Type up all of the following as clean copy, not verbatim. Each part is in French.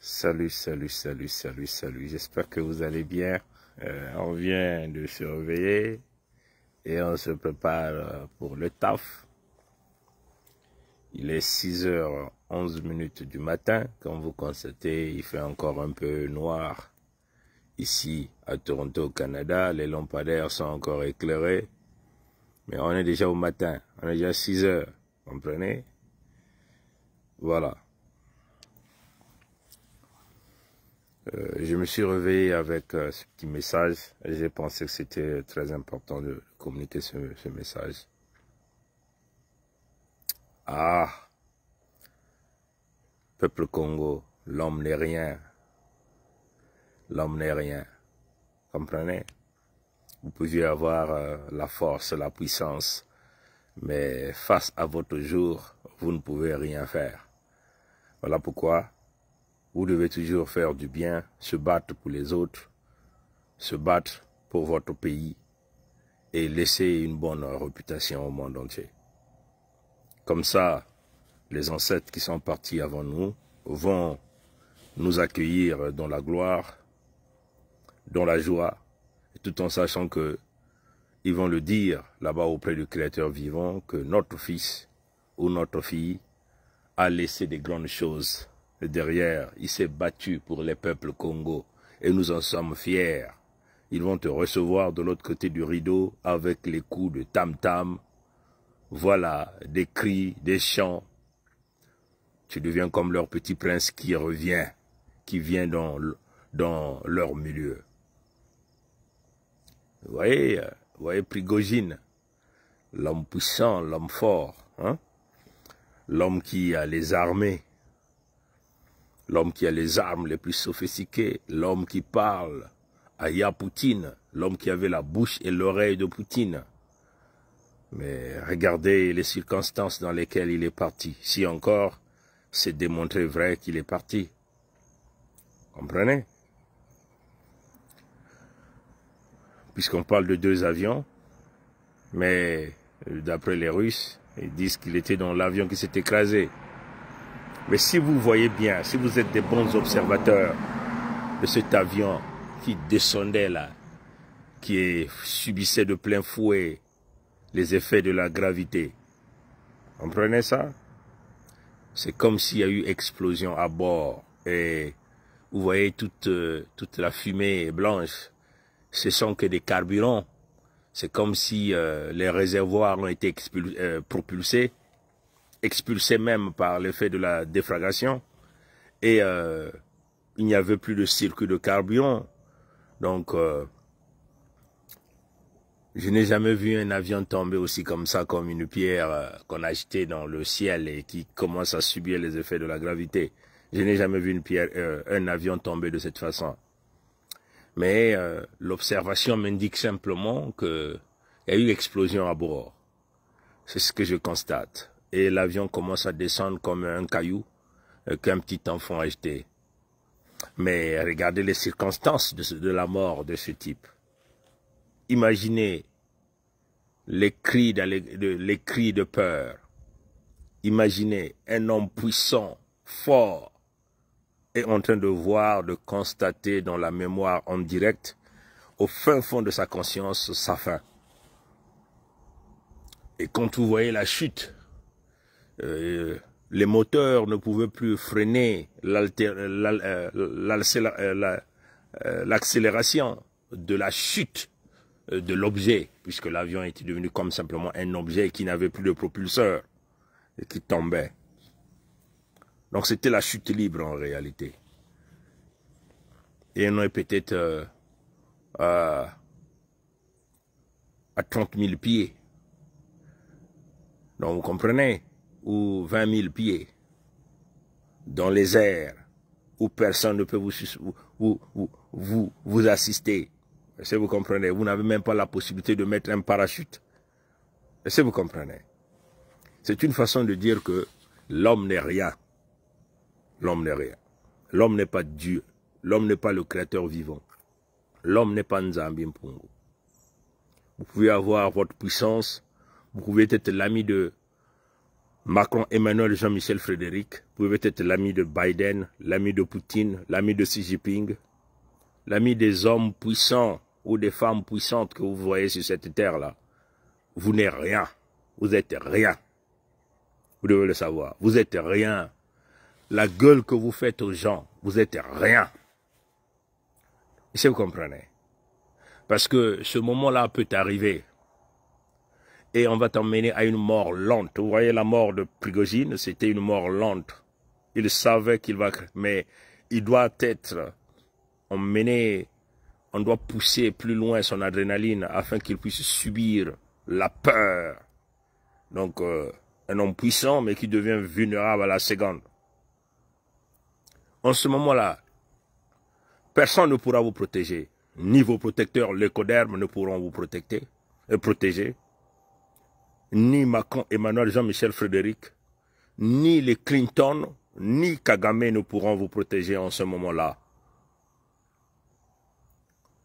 Salut, j'espère que vous allez bien. On vient de se réveiller et on se prépare pour le taf. Il est 6h11 du matin. Comme vous constatez, il fait encore un peu noir. Ici, à Toronto, au Canada, les lampadaires sont encore éclairés. Mais on est déjà au matin, on est déjà 6h, comprenez? Voilà. Je me suis réveillé avec ce petit message et j'ai pensé que c'était très important de communiquer ce message. Ah, peuple Congo, l'homme n'est rien. L'homme n'est rien. Comprenez? Vous pouviez avoir la force, la puissance, mais face à votre jour, vous ne pouvez rien faire. Voilà pourquoi vous devez toujours faire du bien, se battre pour les autres, se battre pour votre pays et laisser une bonne réputation au monde entier. Comme ça, les ancêtres qui sont partis avant nous vont nous accueillir dans la gloire, dans la joie, tout en sachant que ils vont le dire là-bas auprès du Créateur vivant que notre fils ou notre fille a laissé des grandes choses derrière. Il s'est battu pour les peuples Congo et nous en sommes fiers. Ils vont te recevoir de l'autre côté du rideau avec les coups de tam-tam. Voilà, des cris, des chants. Tu deviens comme leur petit prince qui revient, qui vient dans leur milieu. Vous voyez Prigogine, l'homme puissant, l'homme fort, hein? L'homme qui a les armées, l'homme qui a les armes les plus sophistiquées, l'homme qui parle à Poutine, l'homme qui avait la bouche et l'oreille de Poutine. Mais regardez les circonstances dans lesquelles il est parti. Si encore, c'est démontré vrai qu'il est parti. Comprenez? Puisqu'on parle de 2 avions, mais d'après les Russes, ils disent qu'il était dans l'avion qui s'est écrasé. Mais si vous voyez bien, si vous êtes des bons observateurs de cet avion qui descendait là, qui subissait de plein fouet les effets de la gravité, comprenez ça? C'est comme s'il y a eu explosion à bord et vous voyez toute la fumée blanche. Ce sont que des carburants. C'est comme si les réservoirs ont été propulsés, expulsés même par l'effet de la déflagration. Et il n'y avait plus de circuit de carburant. Donc, je n'ai jamais vu un avion tomber aussi comme ça, comme une pierre qu'on a jetée dans le ciel et qui commence à subir les effets de la gravité. Je n'ai jamais vu un avion tomber de cette façon. Mais l'observation m'indique simplement qu'il y a eu explosion à bord. C'est ce que je constate. Et l'avion commence à descendre comme un caillou qu'un petit enfant a jeté. Mais regardez les circonstances de la mort de ce type. Imaginez les cris de peur. Imaginez un homme puissant, fort, est en train de voir, de constater dans la mémoire en direct, au fin fond de sa conscience, sa fin. Et quand vous voyez la chute, les moteurs ne pouvaient plus freiner l'accélération de la chute de l'objet, puisque l'avion était devenu comme simplement un objet qui n'avait plus de propulseur et qui tombait. Donc c'était la chute libre en réalité. Et on est peut-être à 30 000 pieds. Donc vous comprenez, ou 20 000 pieds dans les airs, où personne ne peut vous assister. Est-ce que vous comprenez? Vous n'avez même pas la possibilité de mettre un parachute. Est-ce que vous comprenez? C'est une façon de dire que l'homme n'est rien. L'homme n'est rien. L'homme n'est pas Dieu. L'homme n'est pas le créateur vivant. L'homme n'est pas Nzambi Mpungu. Vous pouvez avoir votre puissance. Vous pouvez être l'ami de Macron, Emmanuel, Jean-Michel Frédéric pouvait être l'ami de Biden, l'ami de Poutine, l'ami de Xi Jinping, l'ami des hommes puissants ou des femmes puissantes que vous voyez sur cette terre-là. Vous n'êtes rien. Vous êtes rien. Vous devez le savoir. Vous êtes rien. La gueule que vous faites aux gens, vous êtes rien. Si vous comprenez. Parce que ce moment-là peut arriver. Et on va t'emmener à une mort lente. Vous voyez la mort de Prigojine, c'était une mort lente. Il savait qu'il va... Mais il doit être emmené... On doit pousser plus loin son adrénaline afin qu'il puisse subir la peur. Donc, un homme puissant, mais qui devient vulnérable à la seconde. En ce moment-là, personne ne pourra vous protéger. Ni vos protecteurs, l'écoderme, ne pourront vous protéger. Ni Macron, Emmanuel, Jean-Michel Frédéric, ni les Clinton, ni Kagame ne pourront vous protéger en ce moment-là.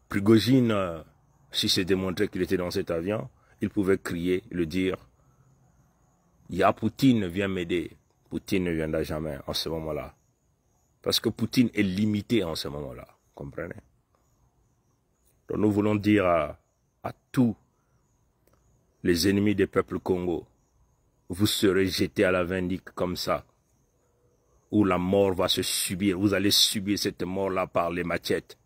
Prigojine, si c'est démontré qu'il était dans cet avion, il pouvait crier, le dire. Il y a Poutine, viens m'aider. Poutine ne viendra jamais en ce moment-là. Parce que Poutine est limité en ce moment-là. Comprenez? Donc nous voulons dire à tous les ennemis des peuples Congo, vous serez jetés à la vindicte comme ça, où la mort va se subir. Vous allez subir cette mort-là par les machettes.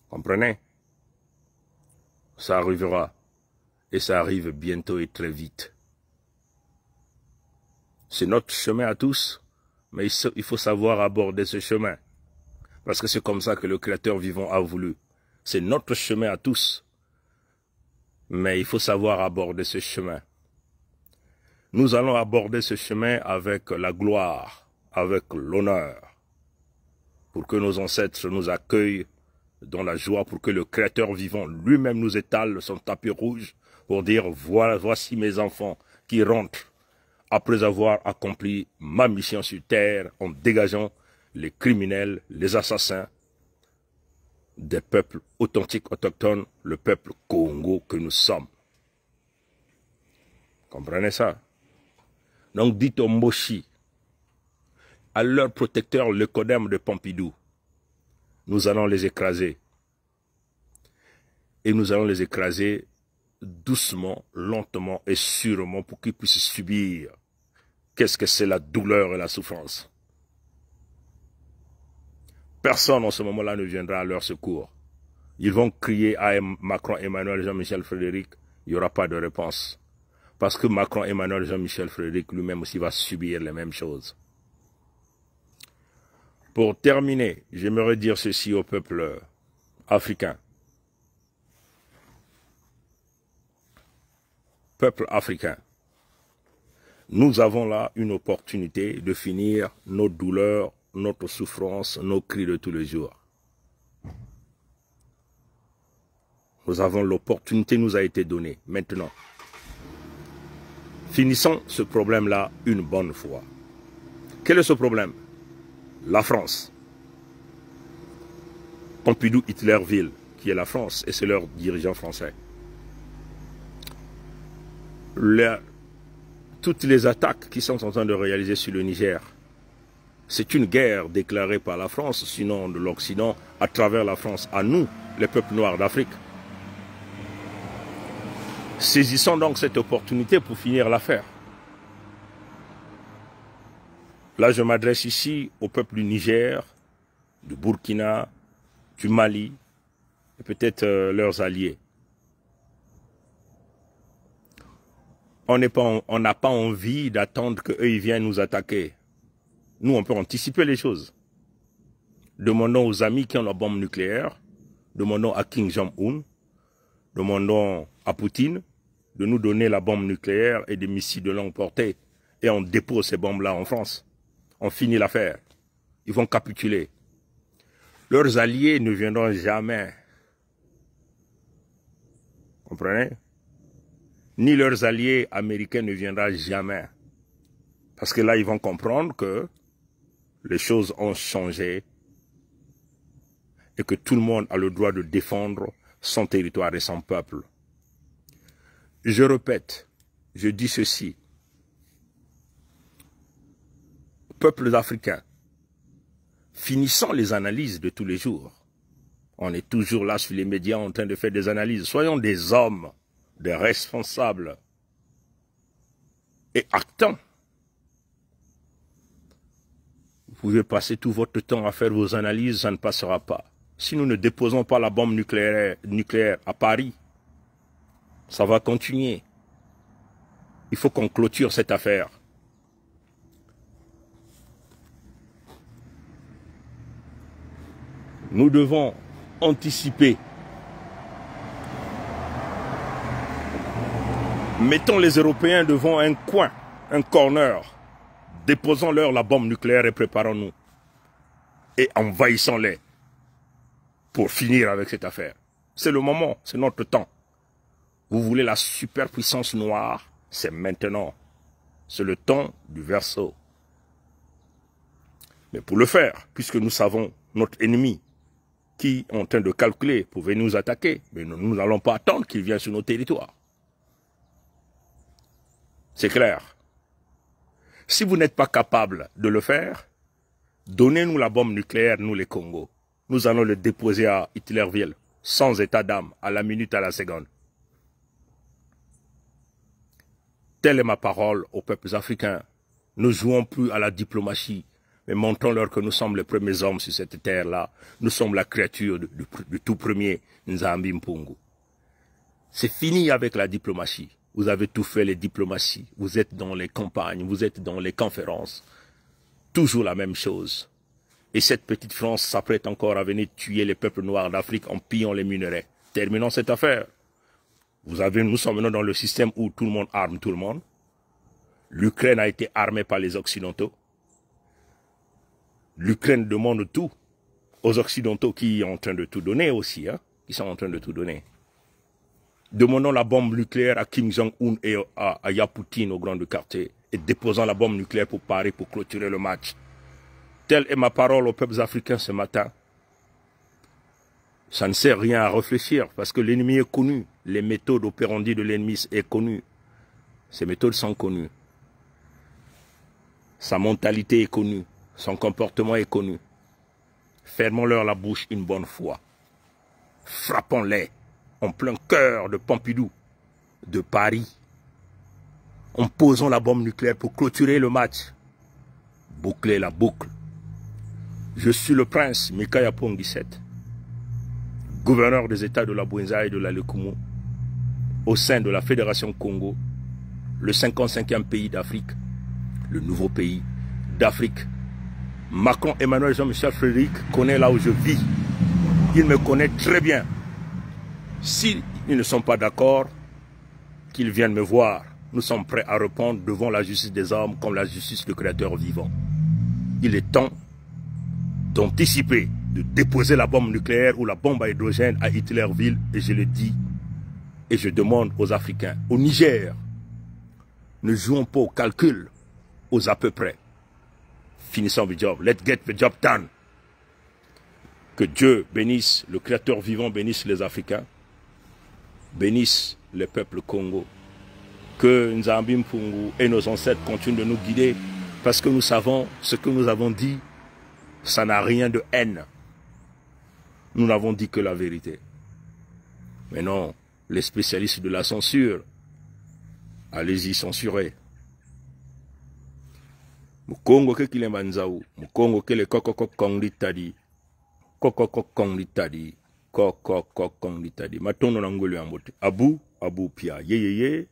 Comprenez? Ça arrivera. Et ça arrive bientôt et très vite. C'est notre chemin à tous, mais il faut savoir aborder ce chemin. Parce que c'est comme ça que le Créateur vivant a voulu. C'est notre chemin à tous. Mais il faut savoir aborder ce chemin. Nous allons aborder ce chemin avec la gloire, avec l'honneur, pour que nos ancêtres nous accueillent dans la joie, pour que le Créateur vivant lui-même nous étale son tapis rouge, pour dire, voilà, voici mes enfants qui rentrent après avoir accompli ma mission sur terre en dégageant les criminels, les assassins des peuples authentiques, autochtones, le peuple Congo que nous sommes. Comprenez ça? Donc dites aux Moshi, à leur protecteur, le Codem de Pompidou, nous allons les écraser. Et nous allons les écraser doucement, lentement et sûrement pour qu'ils puissent subir. Qu'est-ce que c'est la douleur et la souffrance? Personne en ce moment-là ne viendra à leur secours. Ils vont crier à Macron, Emmanuel, Jean-Michel Frédéric. Il n'y aura pas de réponse. Parce que Macron, Emmanuel, Jean-Michel Frédéric lui-même aussi va subir les mêmes choses. Pour terminer, j'aimerais dire ceci au peuple africain. Peuple africain, nous avons là une opportunité de finir nos douleurs, notre souffrance, nos cris de tous les jours. Nous avons l'opportunité, nous a été donnée. Maintenant, finissons ce problème-là une bonne fois. Quel est ce problème? La France. Pompidou, Hitlerville, qui est la France, et c'est leur dirigeant français. Toutes les attaques qui sont en train de réaliser sur le Niger, c'est une guerre déclarée par la France, sinon de l'Occident, à travers la France, à nous, les peuples noirs d'Afrique. Saisissons donc cette opportunité pour finir l'affaire. Là, je m'adresse ici au peuple du Niger, du Burkina, du Mali, et peut-être leurs alliés. On n'a pas envie d'attendre qu'eux ils viennent nous attaquer. Nous, on peut anticiper les choses. Demandons aux amis qui ont la bombe nucléaire, demandons à Kim Jong-un, demandons à Poutine de nous donner la bombe nucléaire et des missiles de longue portée. Et on dépose ces bombes-là en France. On finit l'affaire. Ils vont capituler. Leurs alliés ne viendront jamais. Comprenez? Ni leurs alliés américains ne viendront jamais. Parce que là, ils vont comprendre que les choses ont changé et que tout le monde a le droit de défendre son territoire et son peuple. Je répète, je dis ceci, peuples africains, finissons les analyses de tous les jours. On est toujours là sur les médias en train de faire des analyses. Soyons des hommes, des responsables et actants. Vous pouvez passer tout votre temps à faire vos analyses, ça ne passera pas. Si nous ne déposons pas la bombe nucléaire à Paris, ça va continuer. Il faut qu'on clôture cette affaire. Nous devons anticiper. Mettons les Européens devant un coin, un corner. Déposons-leur la bombe nucléaire et préparons-nous. Et envahissons-les pour finir avec cette affaire. C'est le moment, c'est notre temps. Vous voulez la superpuissance noire, c'est maintenant. C'est le temps du Verseau. Mais pour le faire, puisque nous savons notre ennemi qui est en train de calculer pour venir nous attaquer, mais nous n'allons pas attendre qu'il vienne sur nos territoires. C'est clair. Si vous n'êtes pas capable de le faire, donnez-nous la bombe nucléaire, nous les Congos. Nous allons le déposer à Hitlerville, sans état d'âme, à la minute, à la seconde. Telle est ma parole aux peuples africains. Ne jouons plus à la diplomatie, mais montrons-leur que nous sommes les premiers hommes sur cette terre-là. Nous sommes la créature du tout premier Nzambi Mpungu. C'est fini avec la diplomatie. Vous avez tout fait, les diplomaties. Vous êtes dans les campagnes, vous êtes dans les conférences. Toujours la même chose. Et cette petite France s'apprête encore à venir tuer les peuples noirs d'Afrique en pillant les minerais. Terminons cette affaire. Nous sommes maintenant dans le système où tout le monde arme tout le monde. L'Ukraine a été armée par les Occidentaux. L'Ukraine demande tout aux Occidentaux qui sont en train de tout donner aussi, hein, qui sont en train de tout donner. Demandons la bombe nucléaire à Kim Jong-un et à Yapoutine au grand quartier et déposons la bombe nucléaire pour Paris pour clôturer le match. Telle est ma parole aux peuples africains ce matin. Ça ne sert rien à réfléchir parce que l'ennemi est connu. Les méthodes opérandi de l'ennemi sont connues. Ces méthodes sont connues. Sa mentalité est connue. Son comportement est connu. Fermons-leur la bouche une bonne fois. Frappons-les en plein cœur de Pompidou, de Paris. En posant la bombe nucléaire pour clôturer le match. Boucler la boucle. Je suis le prince Mikaya Pongisset, gouverneur des États de la Bouenza et de la Lekumu, au sein de la Fédération Congo, le 55e pays d'Afrique, le nouveau pays d'Afrique. Macron Emmanuel Jean-Michel Frédéric connaît là où je vis. Il me connaît très bien. S'ils ne sont pas d'accord, qu'ils viennent me voir. Nous sommes prêts à répondre devant la justice des hommes comme la justice du Créateur vivant. Il est temps d'anticiper, de déposer la bombe nucléaire ou la bombe à hydrogène à Hitlerville, et je le dis, et je demande aux Africains, au Niger, ne jouons pas au calcul, aux à peu près. Finissons le job. Let's get the job done. Que Dieu bénisse, le Créateur vivant bénisse les Africains, bénisse le peuple Congo. Que Nzambi Mpungu et nos ancêtres continuent de nous guider, parce que nous savons ce que nous avons dit, ça n'a rien de haine. Nous n'avons dit que la vérité. Mais non, les spécialistes de la censure, allez-y censurer. Mukongo ke kile manzau, mukongo ke le kokokok kongritadi, kokokok kongritadi, kokokok kongritadi. Matono na ngolo ya mbote. Abu pia, ye.